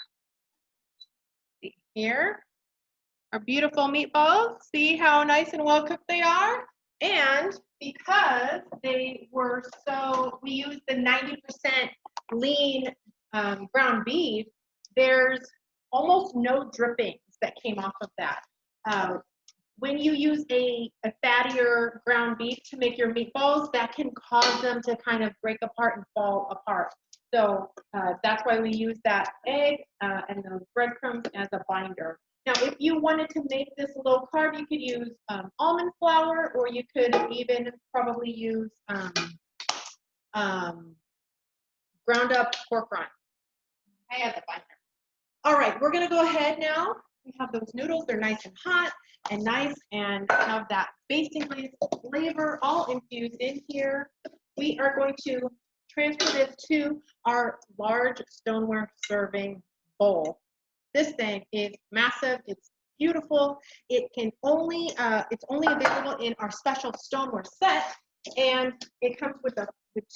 See here, our beautiful meatballs. See how nice and well cooked they are? And because they were we used the 90% lean ground beef, there's almost no drippings that came off of that. When you use a fattier ground beef to make your meatballs, that can cause them to kind of break apart and fall apart. So that's why we use that egg and those breadcrumbs as a binder. Now, if you wanted to make this low carb, you could use almond flour, or you could even probably use ground up pork rind. Okay, as a binder. All right, we're gonna go ahead now. We have those noodles, they're nice and hot and nice, and have that basting glaze flavor all infused in here. We are going to transfer this to our large stoneware serving bowl. This thing is massive, it's beautiful. It can only, it's only available in our special stoneware set, and it comes with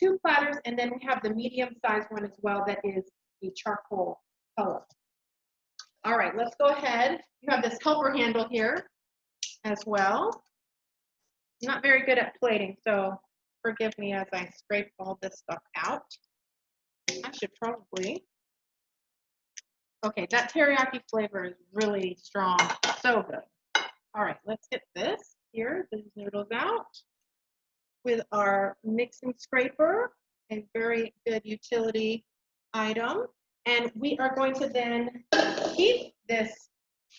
2 platters, and then we have the medium-sized one as well that is the charcoal color. All right, let's go ahead. You have this helper handle here as well. I'm not very good at plating, so forgive me as I scrape all this stuff out. I should probably. Okay, that teriyaki flavor is really strong, so good. All right, let's get this here, these noodles out with our mixing scraper, a very good utility item. And we are going to then keep this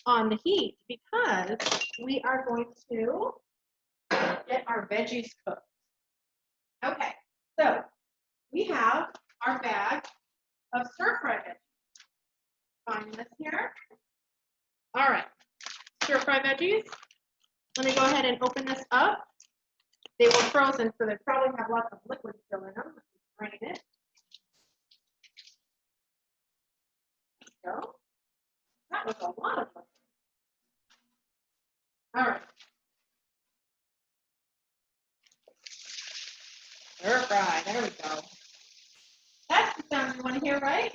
on the heat because we are going to get our veggies cooked. Okay, so we have our bag of stir-fry veggies. Find this here. All right, stir-fry veggies. Let me go ahead and open this up. They were frozen, so they probably have lots of liquid still in them. Let me drain it. There we go. That was a lot of liquid. All right. Stir fry, there we go. That's the sound you want to hear, right?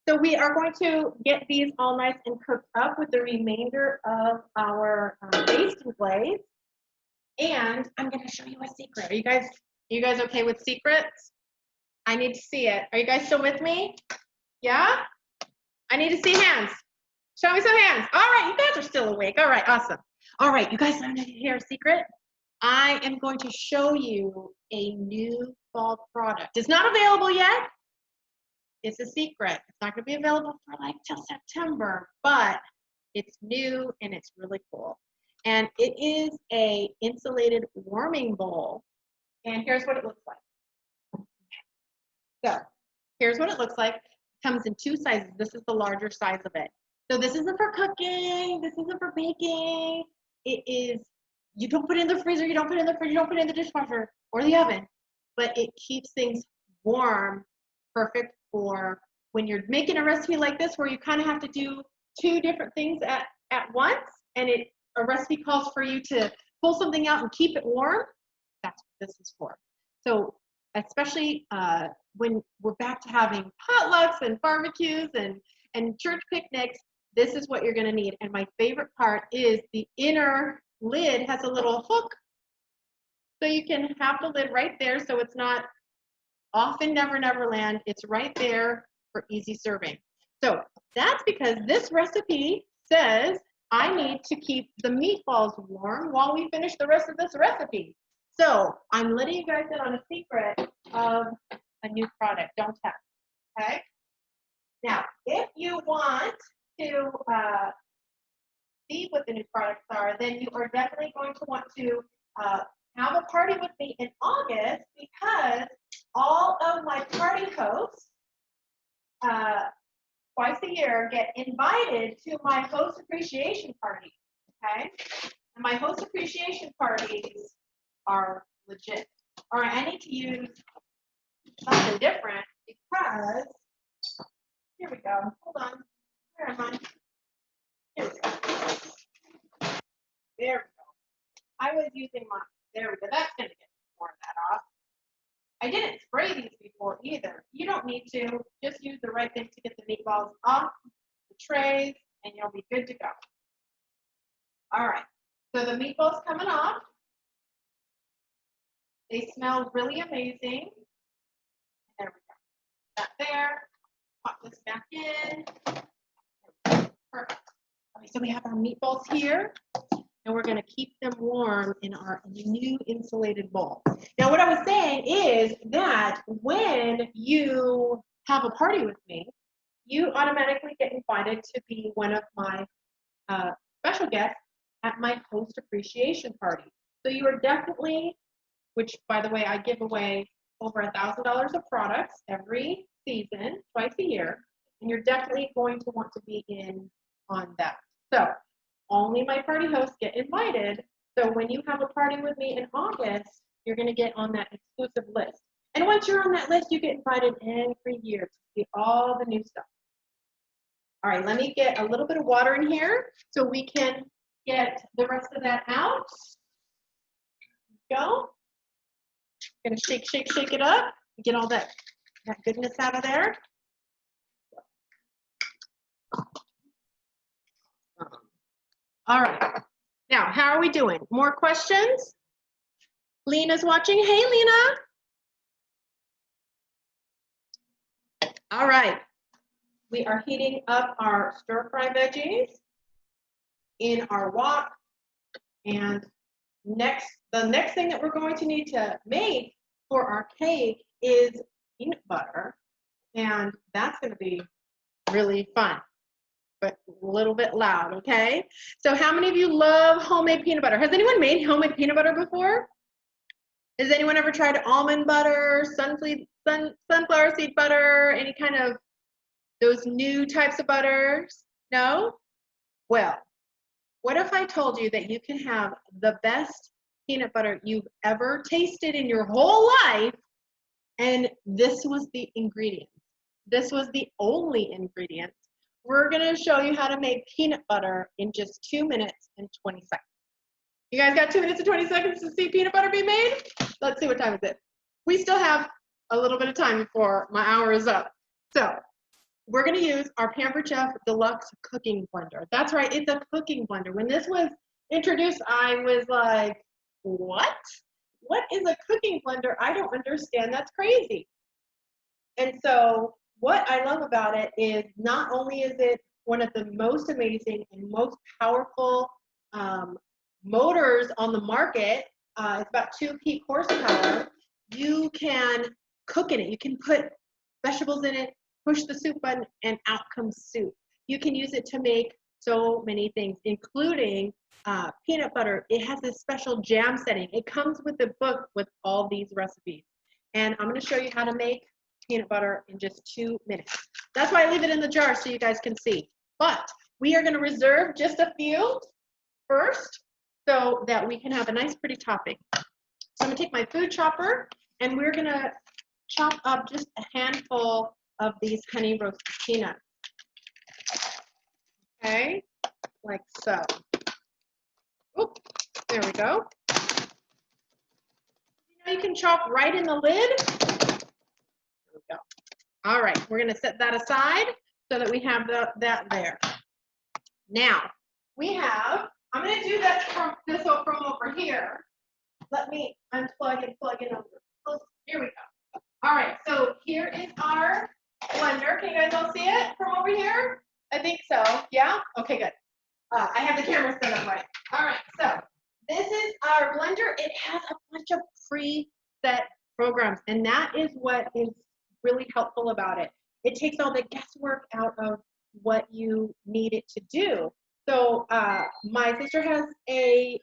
So we are going to get these all nice and cooked up with the remainder of our basting glaze. And I'm going to show you a secret. Are you guys okay with secrets? I need to see it. Are you guys still with me? Yeah? I need to see hands. Show me some hands. All right, you guys are still awake. All right, awesome. All right, you guys want to hear a secret? I am going to show you a new fall product. It's not available yet. It's a secret. It's not going to be available for like till September, but it's new and it's really cool. And it is a insulated warming bowl. And here's what it looks like. So here's what it looks like. It comes in two sizes. This is the larger size of it. So this isn't for cooking. This isn't for baking. It is, you don't put it in the freezer. You don't put it in the fridge. You don't put it in the dishwasher or the oven. But it keeps things warm, perfect for when you're making a recipe like this where you kind of have to do two different things at once. And a recipe calls for you to pull something out and keep it warm. That's what this is for. So especially when we're back to having potlucks and barbecues and church picnics, this is what you're going to need. And my favorite part is the inner lid has a little hook, so you can have the lid right there, so it's not off in Never Never Land. It's right there for easy serving. So that's because this recipe says I need to keep the meatballs warm while we finish the rest of this recipe. So I'm letting you guys in on a secret of a new product. Don't tell, okay? Now, if you want to see what the new products are, then you are definitely going to want to have a party with me in August, because all of my party hosts twice a year get invited to my host appreciation party, okay? And my host appreciation parties are legit. All right, I need to use something different because, here we go, hold on, where am I? Here we go. There we go. I was using my, there we go, that's gonna get more of that off. I didn't spray these before either. You don't need to, just use the right thing to get the meatballs off the trays and you'll be good to go. All right, so the meatballs coming off. They smell really amazing. There we go. That there. Pop this back in. Perfect. Okay, so we have our meatballs here, and we're going to keep them warm in our new insulated bowl. Now, what I was saying is that when you have a party with me, you automatically get invited to be one of my special guests at my host appreciation party. So you are definitely, which by the way, I give away over $1,000 of products every season, twice a year, and you're definitely going to want to be in on that. So only my party hosts get invited. So when you have a party with me in August, you're going to get on that exclusive list. And once you're on that list, you get invited every year to see all the new stuff. All right, let me get a little bit of water in here so we can get the rest of that out. Go. Gonna shake, shake, shake it up. Get all that goodness out of there. All right. Now, how are we doing? More questions? Lena's watching. Hey, Lena. All right. We are heating up our stir-fry veggies in our wok. And the next thing that we're going to need to make for our cake is peanut butter. And that's going to be really fun, but a little bit loud, okay? So how many of you love homemade peanut butter? Has anyone made homemade peanut butter before? Has anyone ever tried almond butter, sunflower seed butter, any kind of those new types of butters? No? Well, what if I told you that you can have the best peanut butter you've ever tasted in your whole life, and this was the ingredient? This was the only ingredient. We're going to show you how to make peanut butter in just 2 minutes and 20 seconds. You guys got 2 minutes and 20 seconds to see peanut butter be made? Let's see what time is it. We still have a little bit of time before my hour is up. So we're going to use our Pampered Chef Deluxe Cooking Blender. That's right, it's a cooking blender. When this was introduced, I was like, what? What is a cooking blender? I don't understand. That's crazy. And so what I love about it is not only is it one of the most amazing and most powerful motors on the market, it's about 2 peak horsepower. You can cook in it. You can put vegetables in it, push the soup button, and out comes soup. You can use it to make so many things, including peanut butter. It has this special jam setting. It comes with a book with all these recipes. And I'm going to show you how to make peanut butter in just 2 minutes. That's why I leave it in the jar so you guys can see. But we are going to reserve just a few first so that we can have a nice pretty topping. So I'm going to take my food chopper and we're going to chop up just a handful of these honey roasted peanuts. Okay, like so. Oop, there we go. You can chop right in the lid. There we go. All right, we're going to set that aside so that we have that there. Now, we have, I'm going to do this from over here. Let me unplug and plug it over. Here we go. All right, so here is our blender. Can you guys all see it from over here? I think so. Yeah? Okay, good. I have the camera set up right. All right, so this is our blender. It has a bunch of preset programs, and that is what is really helpful about it. It takes all the guesswork out of what you need it to do. So my sister has a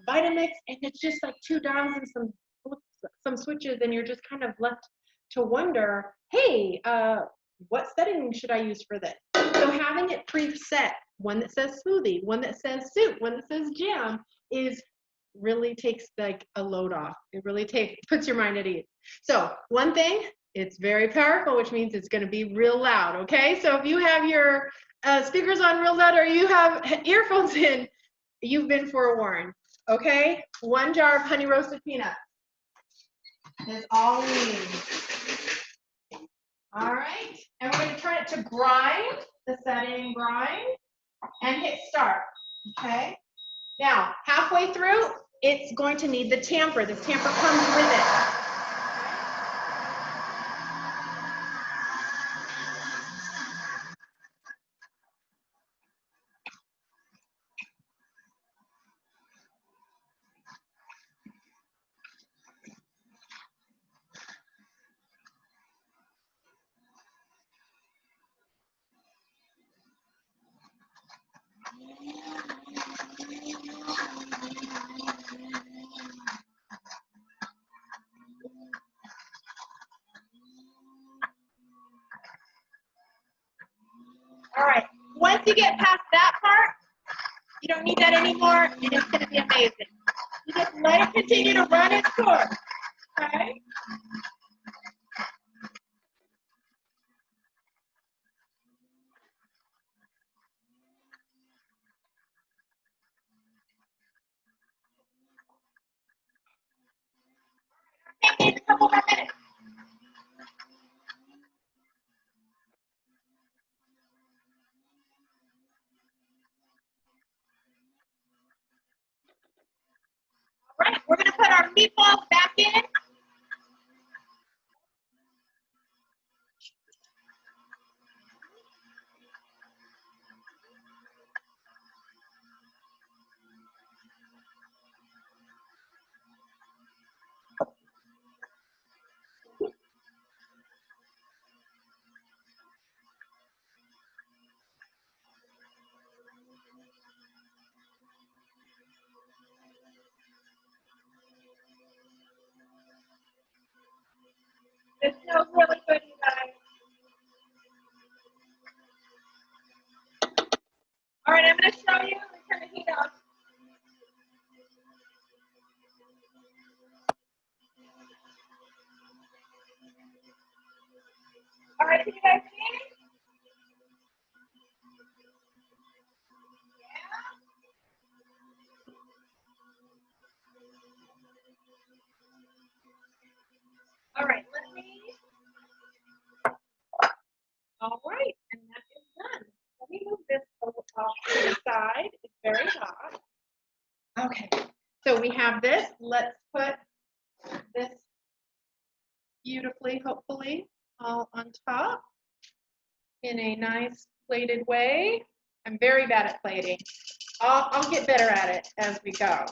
Vitamix, and it's just like 2 dials and some switches, and you're just kind of left to wonder, hey, what setting should I use for this? So having it preset, one that says smoothie, one that says soup, one that says jam, is really takes like a load off. It really puts your mind at ease. So one thing, it's very powerful, which means it's going to be real loud. Okay, so if you have your speakers on real loud or you have earphones in, you've been forewarned. Okay, 1 jar of honey roasted peanuts is all we need. All right, and we're going to turn it to grind, the setting grind, and hit start. Okay, now halfway through, it's going to need the tamper. This tamper comes with it. All right, once you get past that part, you don't need that anymore, and it's going to be amazing. You just let it continue to run its course, okay? It needs a couple more minutes. All right, we're going to put our meatballs back in. All right, can you guys see? All right, let me. All right, and that is done. Let me move this off to the side. It's very hot. Okay, so we have this. Let's put this beautifully, hopefully, all on top in a nice plated way. I'm very bad at plating. I'll get better at it as we go.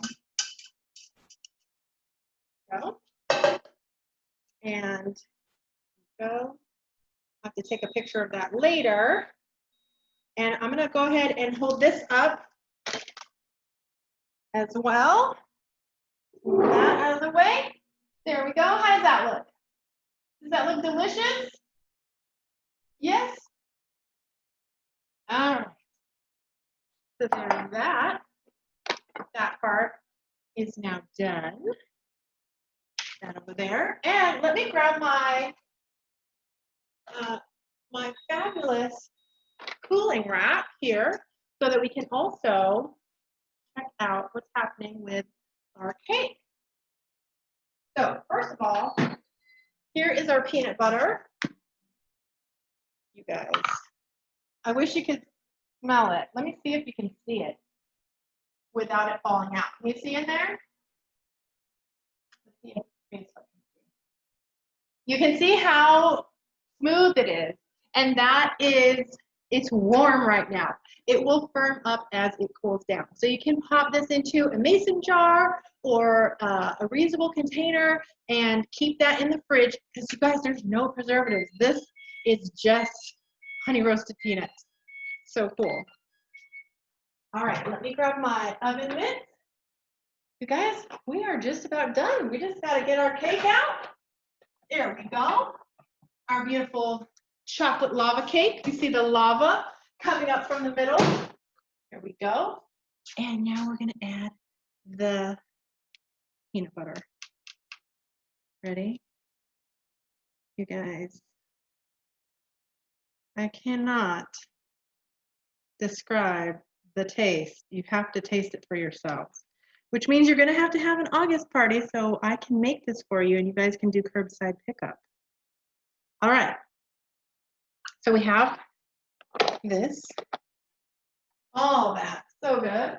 And go. I have to take a picture of that later. And I'm going to go ahead and hold this up as well. Move that out of the way. There we go. How does that look? Does that look delicious? Yes? All right. So there's that. That part is now done. That over there. And let me grab my my fabulous cooling wrap here so that we can also check out what's happening with our cake. So first of all, here is our peanut butter. You guys, I wish you could smell it. Let me see if you can see it without it falling out. Can you see in there? Let's see if you can see how smooth it is. And that is, it's warm right now. It will firm up as it cools down. So you can pop this into a mason jar or a reusable container and keep that in the fridge because you guys, there's no preservatives. This is just honey roasted peanuts. So cool. All right, let me grab my oven mitt. You guys, we are just about done. We just got to get our cake out. There we go. Our beautiful chocolate lava cake. You see the lava coming up from the middle. There we go. And now we're going to add the peanut butter. Ready? You guys, I cannot describe the taste. You have to taste it for yourselves, which means you're going to have an August party so I can make this for you and you guys can do curbside pickup. All right. So we have this. All that. So good.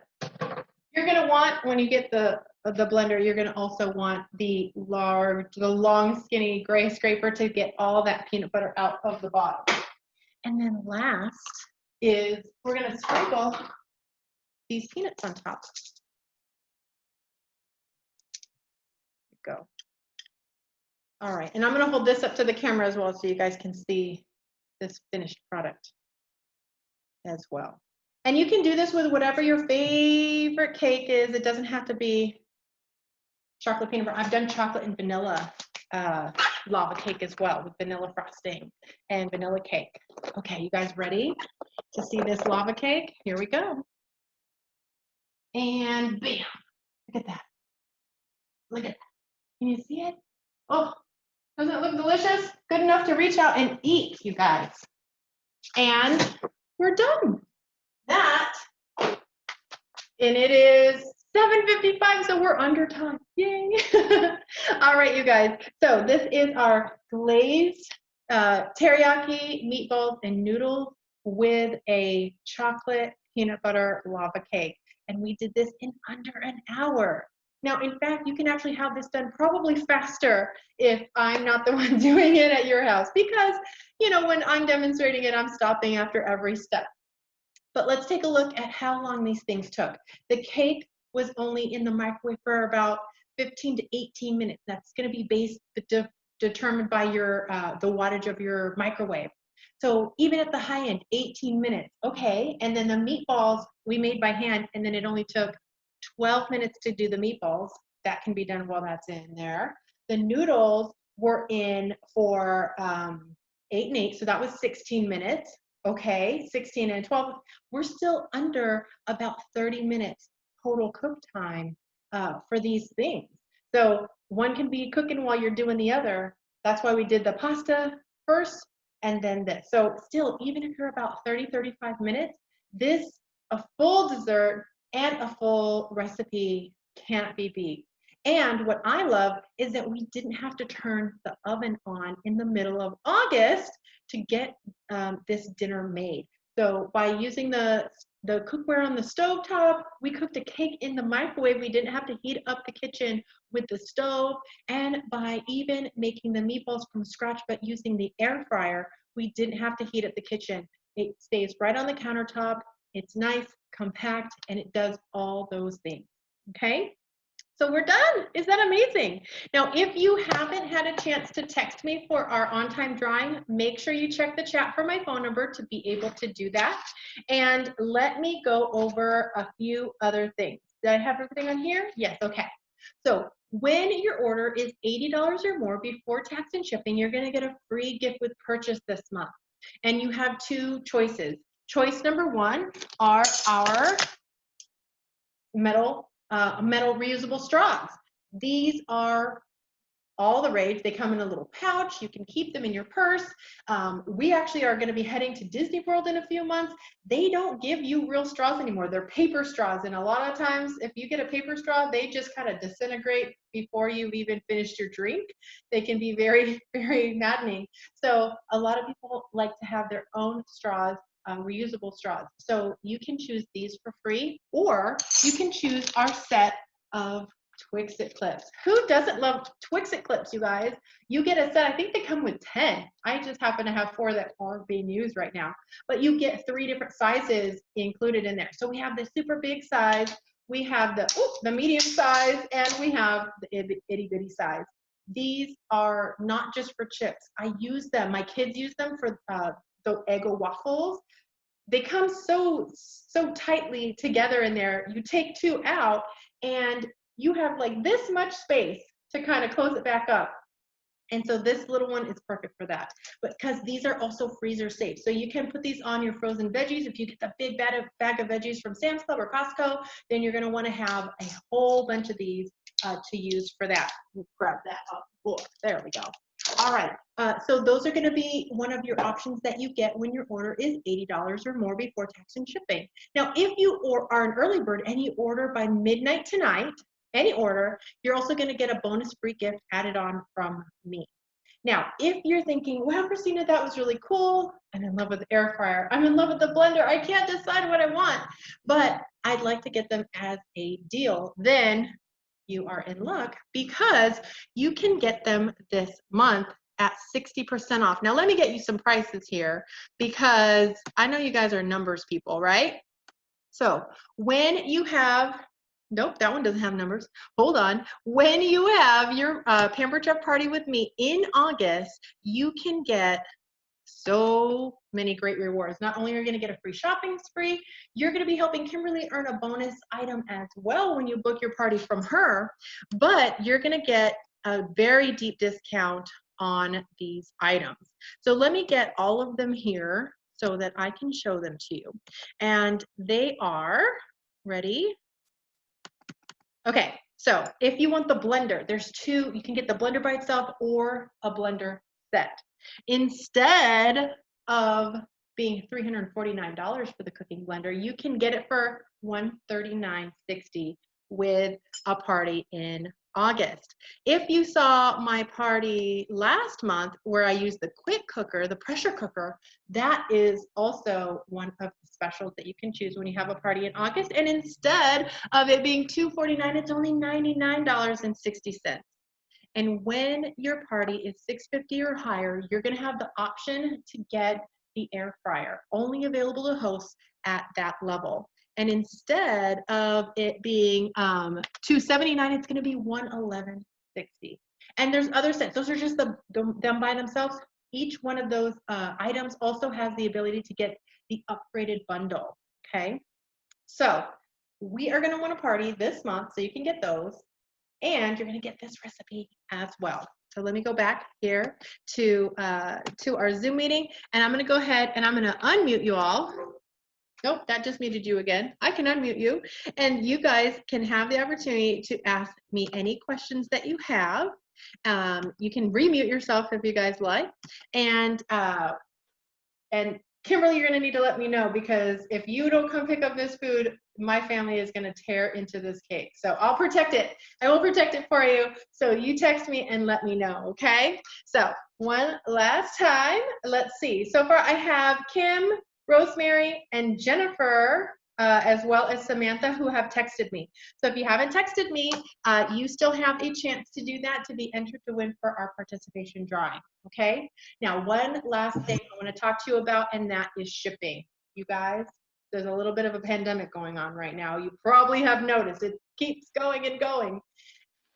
You're going to want, when you get the blender, you're going to also want the long, skinny gray scraper to get all that peanut butter out of the bottom. And then last is we're going to sprinkle these peanuts on top. Go. All right, and I'm going to hold this up to the camera as well so you guys can see this finished product as well. And you can do this with whatever your favorite cake is. It doesn't have to be chocolate peanut butter. I've done chocolate and vanilla lava cake as well with vanilla frosting and vanilla cake. Okay, you guys ready to see this lava cake? Here we go. And bam, look at that. Look at that. Can you see it? Oh, doesn't it look delicious? Good enough to reach out and eat, you guys. And we're done. That, and it is 7:55, so we're under time. Yay. All right, you guys. So this is our glazed teriyaki meatballs and noodles with a chocolate peanut butter lava cake. And we did this in under an hour. Now, in fact, you can actually have this done probably faster if I'm not the one doing it at your house because, you know, when I'm demonstrating it, I'm stopping after every step. But let's take a look at how long these things took. The cake was only in the microwave for about 15 to 18 minutes. That's going to be determined by your the wattage of your microwave. So even at the high end, 18 minutes. Okay, and then the meatballs we made by hand, and then it only took 12 minutes to do the meatballs. That can be done while that's in there. The noodles were in for 8 and 8, so that was 16 minutes. Okay, 16 and 12. We're still under about 30 minutes total cook time for these things. So one can be cooking while you're doing the other. That's why we did the pasta first and then this. So still, even if you're about 30, 35 minutes, this, a full dessert and a full recipe can't be beat. And what I love is that we didn't have to turn the oven on in the middle of August to get this dinner made. So by using the cookware on the stove top, we cooked a cake in the microwave. We didn't have to heat up the kitchen with the stove. And by even making the meatballs from scratch but using the air fryer, we didn't have to heat up the kitchen. It stays right on the countertop. It's nice, compact, and it does all those things. Okay? So we're done. Is that amazing? Now, if you haven't had a chance to text me for our on-time drawing, make sure you check the chat for my phone number to be able to do that. And let me go over a few other things. Did I have everything on here? Yes, okay. So when your order is $80 or more before tax and shipping, you're gonna get a free gift with purchase this month. And you have two choices. Choice number one are our metal reusable straws. These are all the rage. They come in a little pouch. You can keep them in your purse. We actually are going to be heading to Disney World in a few months. They don't give you real straws anymore. They're paper straws. And a lot of times, if you get a paper straw, they just kind of disintegrate before you've even finished your drink. They can be very, very maddening. So a lot of people like to have their own straws, reusable straws. So you can choose these for free, or you can choose our set of Twix-It clips. Who doesn't love Twix-It clips, you guys? You get a set. I think they come with 10. I just happen to have 4 that are being used right now. But you get 3 different sizes included in there. So we have the super big size, we have the medium size, and we have the itty bitty size. These are not just for chips. I use them. My kids use them for the Eggo waffles. They come so tightly together in there. You take 2 out, and you have like this much space to kind of close it back up. And so this little one is perfect for that. But because these are also freezer safe. So you can put these on your frozen veggies. If you get the big bag of veggies from Sam's Club or Costco, then you're gonna wanna have a whole bunch of these to use for that. We'll grab that up. Oh, there we go. All right, so those are gonna be one of your options that you get when your order is $80 or more before tax and shipping. Now, if you are an early bird and you order by midnight tonight, any order, you're also going to get a bonus free gift added on from me. Now, if you're thinking, wow, Kristina, that was really cool. I'm in love with the air fryer. I'm in love with the blender. I can't decide what I want, but I'd like to get them as a deal. Then you are in luck because you can get them this month at 60% off. Now, let me get you some prices here because I know you guys are numbers people, right? So when you have nope, that one doesn't have numbers. Hold on. When you have your Pampered Chef party with me in August, you can get so many great rewards. Not only are you going to get a free shopping spree, you're going to be helping Kimberly earn a bonus item as well when you book your party from her, but you're going to get a very deep discount on these items. So let me get all of them here so that I can show them to you. And they are, ready? Okay, so if you want the blender, there's 2. You can get the blender by itself or a blender set. Instead of being $349 for the cooking blender, you can get it for $139.60 with a party in August. If you saw my party last month where I used the quick cooker, the pressure cooker, that is also one of the specials that you can choose when you have a party in August. And instead of it being $249, it's only $99.60. And when your party is $650 or higher, you're going to have the option to get the air fryer, only available to hosts at that level. And instead of it being $279, it's going to be $111.60. And there's other sets. Those are just them by themselves. Each one of those items also has the ability to get the upgraded bundle. Okay, so we are going to want a party this month, so you can get those, and you're going to get this recipe as well. So let me go back here to our Zoom meeting, and I'm going to go ahead and I'm going to unmute you all. Nope, that just muted you again. I can unmute you, and you guys can have the opportunity to ask me any questions that you have. You can remute yourself if you guys like, and And Kimberly, you're gonna need to let me know, because if you don't come pick up this food, my family is gonna tear into this cake. So I'll protect it. I will protect it for you. So you text me and let me know, okay? So one last time, let's see. So far I have Kim, Rosemary, and Jennifer, as well as Samantha, who have texted me. So if you haven't texted me, you still have a chance to do that, to be entered to win for our participation drawing, okay? Now, one last thing I want to talk to you about, and that is shipping. You guys, there's a little bit of a pandemic going on right now. You probably have noticed it keeps going and going,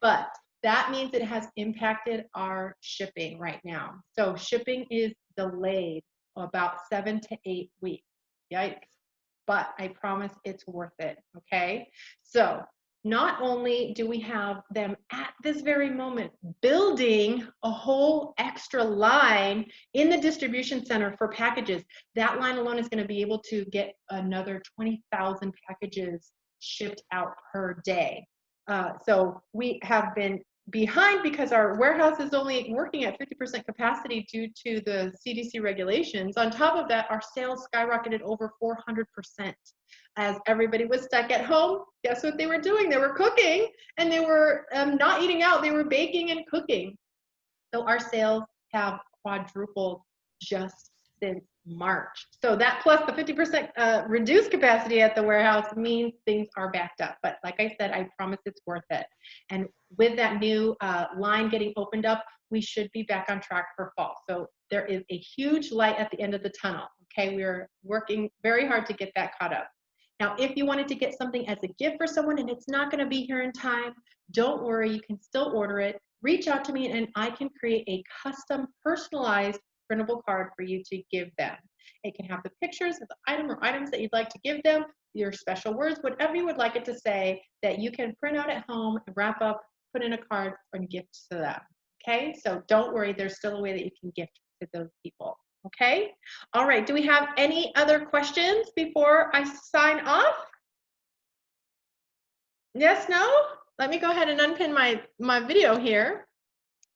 but that means it has impacted our shipping right now. So shipping is delayed about 7 to 8 weeks. Yikes. But I promise it's worth it, okay? So not only do we have them at this very moment building a whole extra line in the distribution center for packages, that line alone is going to be able to get another 20,000 packages shipped out per day. So we have been behind because our warehouse is only working at 50% capacity due to the CDC regulations. On top of that, our sales skyrocketed over 400%. As everybody was stuck at home, guess what they were doing? They were cooking, and they were not eating out, they were baking and cooking. So our sales have quadrupled just since March. So that plus the 50% reduced capacity at the warehouse means things are backed up. But like I said, I promise it's worth it. And with that new line getting opened up, we should be back on track for fall. So there is a huge light at the end of the tunnel. Okay, we're working very hard to get that caught up. Now, if you wanted to get something as a gift for someone and it's not going to be here in time, don't worry, you can still order it. Reach out to me and I can create a custom personalized printable card for you to give them. It can have the pictures of the item or items that you'd like to give them, your special words, whatever you would like it to say, that you can print out at home, wrap up, put in a card, and gift to them. Okay, so don't worry, there's still a way that you can gift to those people. Okay, all right, do we have any other questions before I sign off? Yes, no? Let me go ahead and unpin my video here,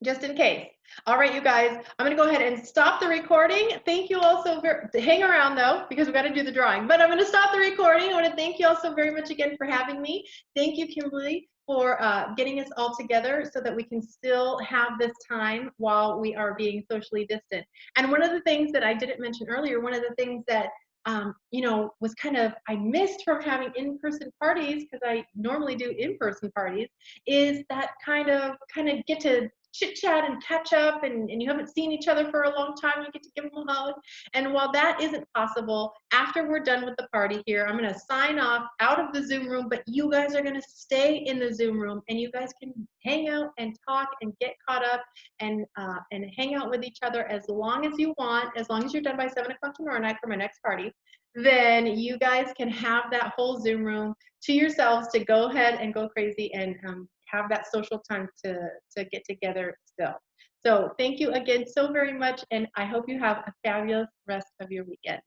just in case. All right, you guys, I'm gonna go ahead and stop the recording. Thank you all so very, hang around though, because we gotta do the drawing, but I'm gonna stop the recording. I wanna thank you all so very much again for having me. Thank you, Kimberly, for getting us all together so that we can still have this time while we are being socially distant. And one of the things that I didn't mention earlier, one of the things that you know, was kind of, I missed from having in-person parties, because I normally do in-person parties, is that kind of get to chit chat and catch up, and you haven't seen each other for a long time, you get to give them a hug. And while that isn't possible, after we're done with the party here, I'm gonna sign off out of the Zoom room, but you guys are gonna stay in the Zoom room, and you guys can hang out and talk and get caught up and hang out with each other as long as you want, as long as you're done by 7 o'clock tomorrow night for my next party. Then you guys can have that whole Zoom room to yourselves to go ahead and go crazy and have that social time to get together still. So thank you again so very much, and I hope you have a fabulous rest of your weekend.